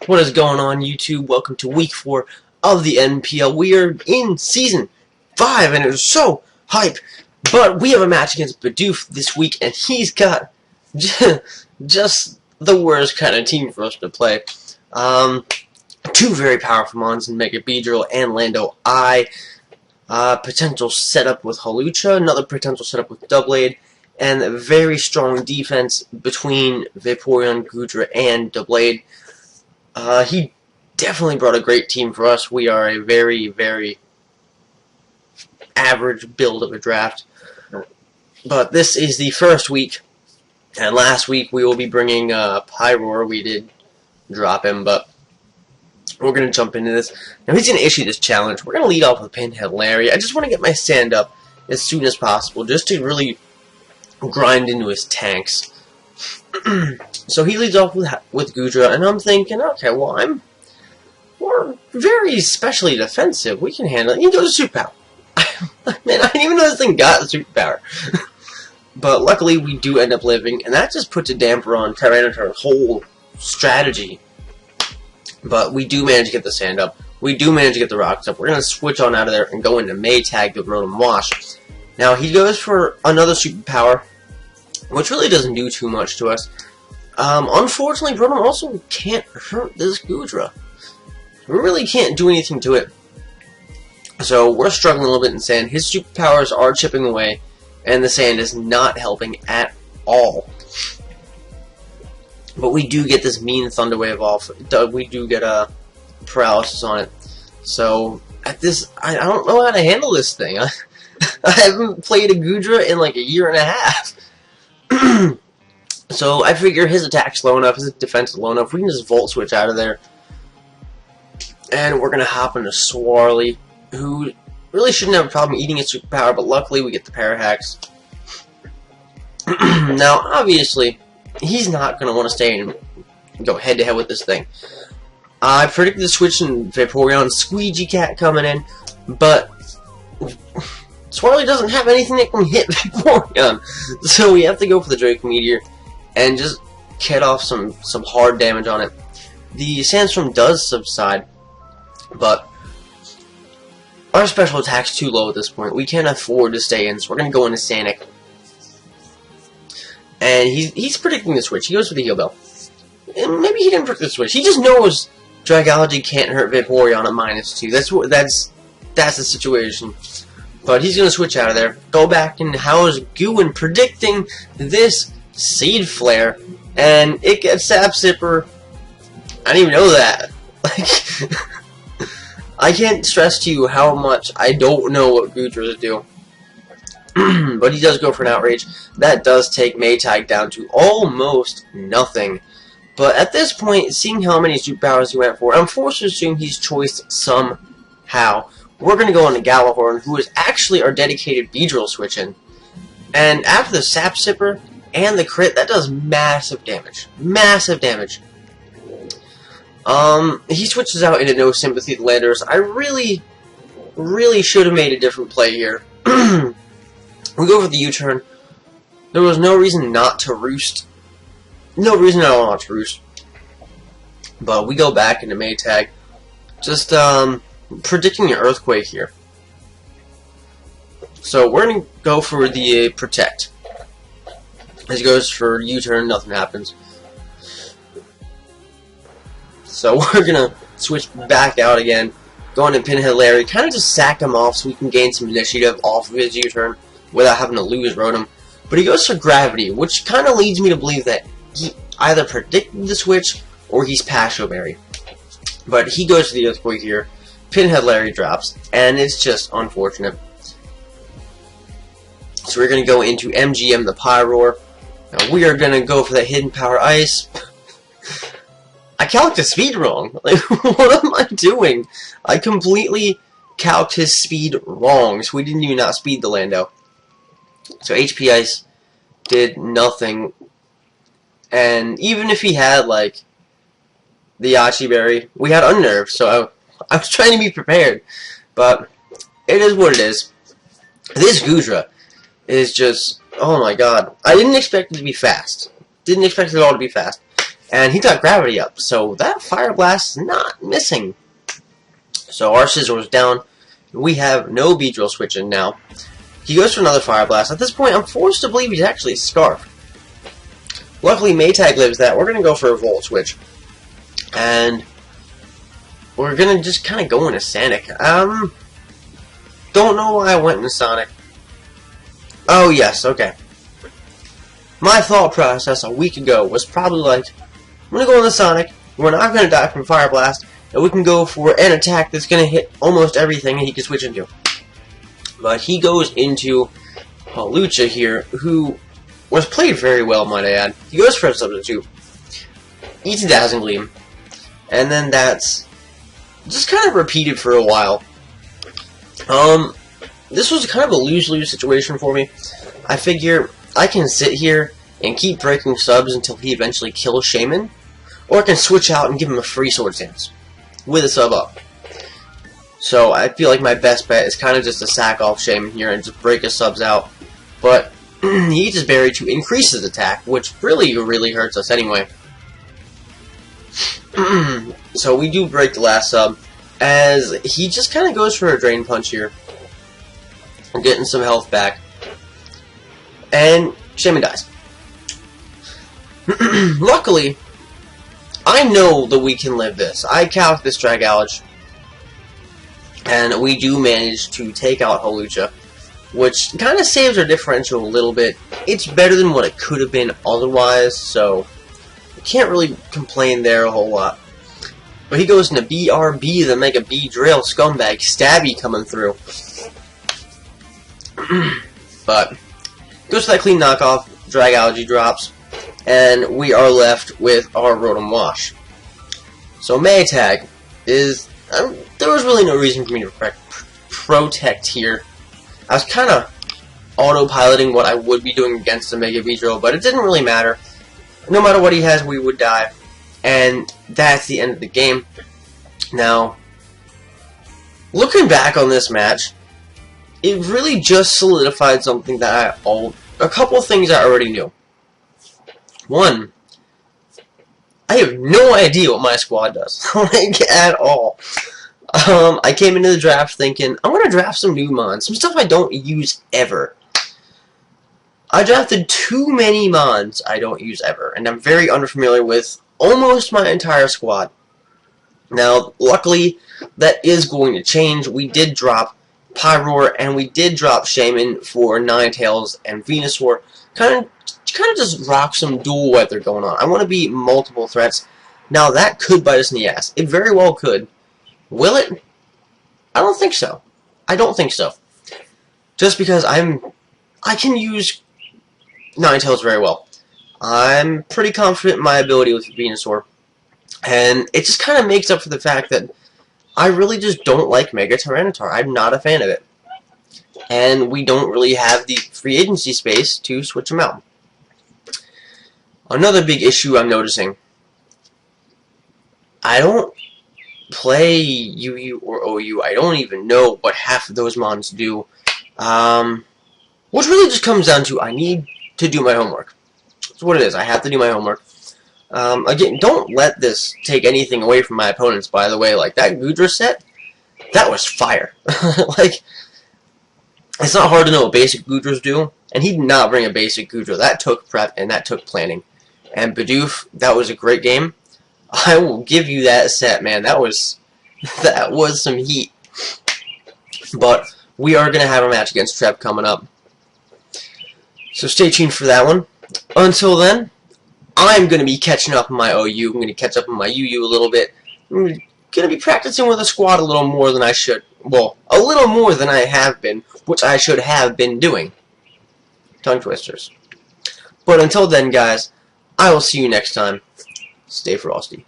What is going on, YouTube? Welcome to week 4 of the NPL. We are in season 5 and it's so hype. But we have a match against Bidoofs this week and he's got just the worst kind of team for us to play. Two very powerful mons in Mega Beedrill and Lando I. Potential setup with Halucha, another potential setup with Doublade, and a very strong defense between Vaporeon, Goodra, and Doublade. He definitely brought a great team for us. We are a very, very average build of a draft. But this is the first week, and last week we will be bringing Pyroar. We did drop him, but we're going to jump into this. Now he's going to issue this challenge. We're going to lead off with Pinhead Larry. I just want to get my stand up as soon as possible, just to really grind into his tanks. So he leads off with Goodra, and I'm thinking, okay, well, we're very specially defensive. We can handle it. He goes to superpower. Man, I didn't even know this thing got superpower. But luckily, we do end up living, and that just puts a damper on Tyranitar's whole strategy. But we do manage to get the sand up. We do manage to get the rocks up. We're going to switch on out of there and go into Maytag to Rotom Wash. Now, he goes for another superpower, which really doesn't do too much to us. Unfortunately, Rotom also can't hurt this Goodra. We really can't do anything to it. So we're struggling a little bit in sand. His superpowers are chipping away, and the sand is not helping at all. But we do get this mean Thunder Wave off. We do get a paralysis on it. So at this, I don't know how to handle this thing. I haven't played a Goodra in like a year and a half. So I figure his attack's low enough, his defense is low enough, we can just Volt Switch out of there. And we're going to hop into Swarly, who really shouldn't have a problem eating its superpower, but luckily we get the Parahacks. Now, obviously, he's not going to want to stay and go head-to-head with this thing. I predicted the switch in Vaporeon, Squeegee Cat coming in, but Swarly doesn't have anything that can hit Vaporeon, so we have to go for the Drake Meteor and just get off some hard damage on it. The Sandstorm does subside, but our special attack's too low at this point. We can't afford to stay in, so we're going to go into Sanic. And he's predicting the switch. He goes for the Heal Bell. And maybe he didn't predict the switch. He just knows Dragology can't hurt Vaporeon at -2. That's the situation. But he's going to switch out of there, go back and house Goo, predicting this Seed Flare, and it gets Sap Sipper. I didn't even know that. Like, I can't stress to you how much I don't know what Goodras do. But he does go for an Outrage. That does take Maytag down to almost nothing. But at this point, seeing how many superpowers he went for, I'm forced to assume he's choiced somehow. We're going to go on to Galahorn, who is actually our dedicated Beedrill switch-in. And after the Sap Sipper and the crit, that does massive damage. Massive damage. He switches out into No Sympathy to Landers. I really should have made a different play here. We go for the U-turn. There was no reason not to roost. No reason at all not to roost. But we go back into Maytag. Just, predicting an Earthquake here. So we're going to go for the Protect. As he goes for U-turn, nothing happens. So we're going to switch back out again. Go on to Pinhead Larry. Kind of just sack him off so we can gain some initiative off of his U-turn without having to lose Rotom. But he goes for Gravity, which kind of leads me to believe that he either predicted the switch or he's Pasho Berry. But he goes for the Earthquake here. Pinhead Larry drops, and it's just unfortunate. So we're going to go into MGM the Pyroar. Now we are going to go for that Hidden Power Ice. I calced his speed wrong. Like, what am I doing? I completely calced his speed wrong, so we didn't even outspeed the Lando. So HP Ice did nothing. And even if he had, like, the Yachi Berry, we had Unnerve, so I was trying to be prepared, but it is what it is. This Goodra is just, oh my god. I didn't expect it to be fast. Didn't expect it all to be fast. And he got gravity up, so that Fire Blast is not missing. So our Scizor is down. We have no Beedrill switching now. He goes for another Fire Blast. At this point, I'm forced to believe he's actually Scarf. Luckily, Maytag lives that. We're going to go for a Volt Switch. And we're going to just kind of go into Sonic. Don't know why I went into Sonic. Oh, yes, okay. My thought process a week ago was probably like, I'm going to go into Sonic, we're not going to die from Fire Blast, and we can go for an attack that's going to hit almost everything he can switch into. But he goes into Hawlucha here, who was played very well, might I add. He goes for a substitute, eats a Dazzling Gleam, and then that's just kind of repeated for a while. This was kind of a lose-lose situation for me. I figure I can sit here and keep breaking subs until he eventually kills Shaman, or I can switch out and give him a free Swords Dance with a sub up. So I feel like my best bet is kind of just to sack off Shaman here and just break his subs out. But he eats his berry to increase his attack, which really hurts us anyway. So we do break the last sub, as he just kind of goes for a Drain Punch here. I'm getting some health back. And Shaman dies. Luckily, I know that we can live this. I calc this Dragouge, and we do manage to take out Hawlucha, which kind of saves our differential a little bit. It's better than what it could have been otherwise, so I can't really complain there a whole lot. But he goes into BRB, the Mega Beedrill Scumbag Stabby coming through. But goes for that clean knockoff, Dragouge drops, and we are left with our Rotom Wash. So Maytag is... there was really no reason for me to protect here. I was kind of autopiloting what I would be doing against the Mega Beedrill, but it didn't really matter. No matter what he has, we would die. And that's the end of the game. Now, looking back on this match, it really just solidified something that a couple of things I already knew. One, I have no idea what my squad does, like, at all. I came into the draft thinking, I'm going to draft some new mons, some stuff I don't use ever. I drafted too many mons I don't use ever, and I'm very unfamiliar with almost my entire squad. Now, luckily, that is going to change. We did drop Pyroar, and we did drop Shaman for Ninetales and Venusaur. Kind of just rock some dual weather going on. I want to beat multiple threats. Now, that could bite us in the ass. It very well could. Will it? I don't think so. I don't think so. Just because I can use Ninetales very well. I'm pretty confident in my ability with Venusaur. And it just kind of makes up for the fact that I really just don't like Mega Tyranitar. I'm not a fan of it. And we don't really have the free agency space to switch them out. Another big issue I'm noticing. I don't play UU or OU. I don't even know what half of those mons do. Which really just comes down to I need to do my homework. That's what it is. I have to do my homework. Again, don't let this take anything away from my opponents, by the way. Like, that Goodra set, that was fire. Like, it's not hard to know what basic Goodras do, and he did not bring a basic Goodra. That took prep, and that took planning. And Bidoof, that was a great game. I will give you that set, man. That was some heat. But we are going to have a match against Treb coming up. So stay tuned for that one. Until then, I'm going to be catching up on my OU. I'm going to catch up on my UU a little bit. I'm going to be practicing with the squad a little more than I should. Well, a little more than I have been, which I should have been doing. Tongue twisters. But until then, guys, I will see you next time. Stay frosty.